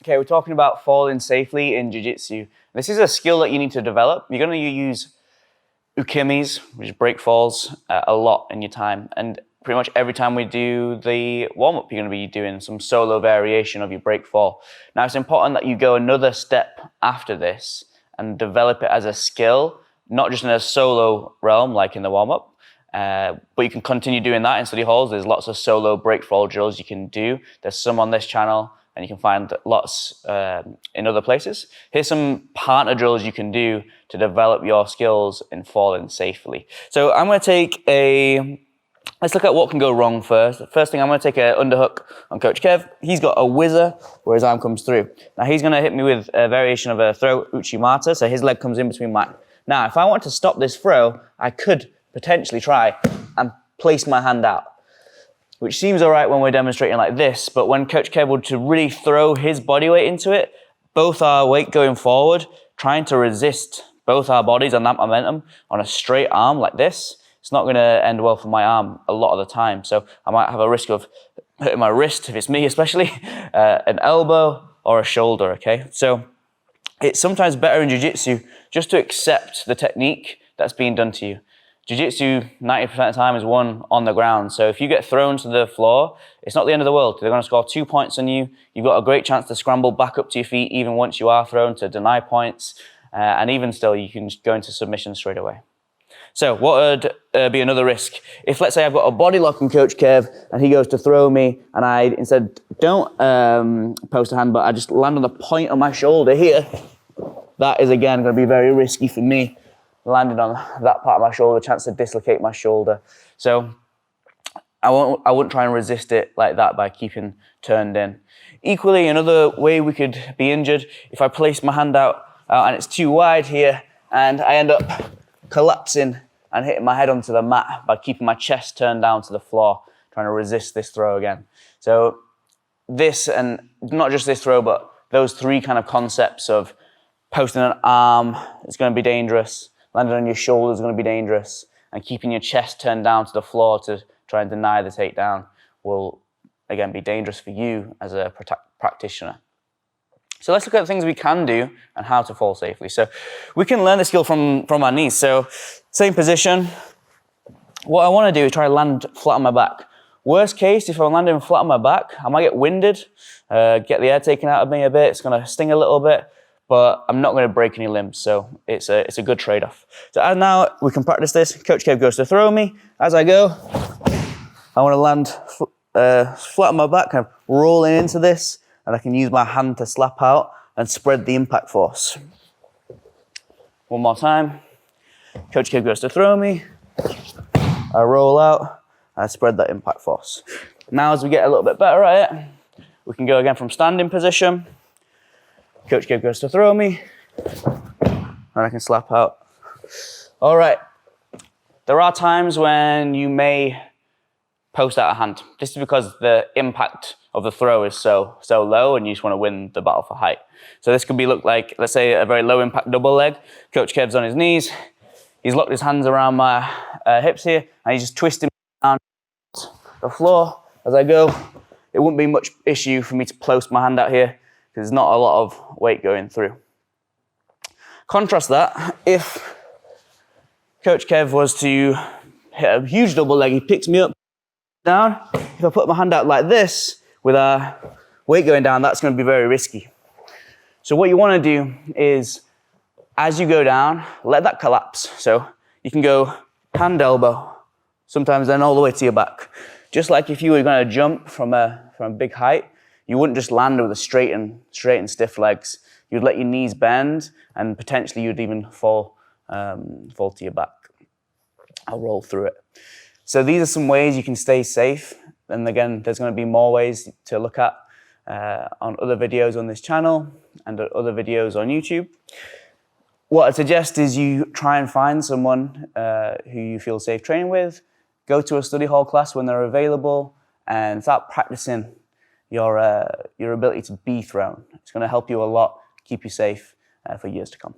Okay, we're talking about falling safely in jiu-jitsu. This is a skill that you need to develop. You're going to use ukemis, which is break falls, a lot in your time. And pretty much every time we do the warm-up, you're going to be doing some solo variation of your break fall. Now, it's important that you go another step after this and develop it as a skill, not just in a solo realm like in the warm-up, but you can continue doing that in study halls. There's lots of solo break fall drills you can do. There's some on this channel, and you can find lots in other places. Here's some partner drills you can do to develop your skills in falling safely. So I'm going to take let's look at what can go wrong first. First thing, I'm going to take an underhook on Coach Kev. He's got a whizzer where his arm comes through. Now he's going to hit me with a variation of a throw uchimata, so his leg comes in between mine. Now, if I want to stop this throw, I could potentially try and place my hand out, which seems all right when we're demonstrating like this, but when Coach Kev would to really throw his body weight into it, both our weight going forward, trying to resist both our bodies on that momentum on a straight arm like this, it's not going to end well for my arm a lot of the time. So I might have a risk of hurting my wrist, if it's me especially, an elbow or a shoulder, okay? So it's sometimes better in jiu-jitsu just to accept the technique that's being done to you. Jiu-jitsu, 90% of the time, is won on the ground. So if you get thrown to the floor, it's not the end of the world. They're going to score 2 points on you. You've got a great chance to scramble back up to your feet even once you are thrown, to deny points. And even still, you can go into submission straight away. So what would be another risk? If, let's say, I've got a body lock on Coach Kev and he goes to throw me and I instead don't post a hand, but I just land on the point of my shoulder here, that is, again, going to be very risky for me. Landed on that part of my shoulder, chance to dislocate my shoulder. So I wouldn't try and resist it like that by keeping turned in. Equally, another way we could be injured, if I place my hand out and it's too wide here and I end up collapsing and hitting my head onto the mat by keeping my chest turned down to the floor, trying to resist this throw again. So this, and not just this throw, but those three kind of concepts of posting an arm is going to be dangerous, landing on your shoulder is going to be dangerous, and keeping your chest turned down to the floor to try and deny the takedown will, again, be dangerous for you as a practitioner. So let's look at the things we can do and how to fall safely. So we can learn the skill from our knees. So same position. What I want to do is try to land flat on my back. Worst case, if I'm landing flat on my back, I might get winded, get the air taken out of me a bit. It's going to sting a little bit, but I'm not going to break any limbs. So it's a good trade-off. So as now we can practice this. Coach Kev goes to throw me. As I go, I want to land flat on my back, kind of rolling into this. And I can use my hand to slap out and spread the impact force. One more time. Coach Kev goes to throw me. I roll out, and I spread that impact force. Now as we get a little bit better at it, we can go again from standing position. Coach Kev goes to throw me, and I can slap out. All right. There are times when you may post out a hand. This is because the impact of the throw is so low and you just want to win the battle for height. So this could look like, let's say, a very low impact double leg. Coach Kev's on his knees. He's locked his hands around my hips here and he's just twisting down the floor as I go. It wouldn't be much issue for me to post my hand out here because there's not a lot of weight going through. Contrast that, if Coach Kev was to hit a huge double leg, he picks me up, down. If I put my hand out like this with our weight going down, that's going to be very risky. So what you want to do is, as you go down, let that collapse. So you can go hand, elbow, sometimes then all the way to your back. Just like if you were going to jump from a big height, you wouldn't just land with a straight and stiff legs. You'd let your knees bend and potentially you'd even fall to your back. I'll roll through it. So these are some ways you can stay safe. And again, there's going to be more ways to look at on other videos on this channel and other videos on YouTube. What I'd suggest is you try and find someone who you feel safe training with, go to a study hall class when they're available, and start practicing your ability to be thrown. It's going to help you a lot, keep you safe for years to come.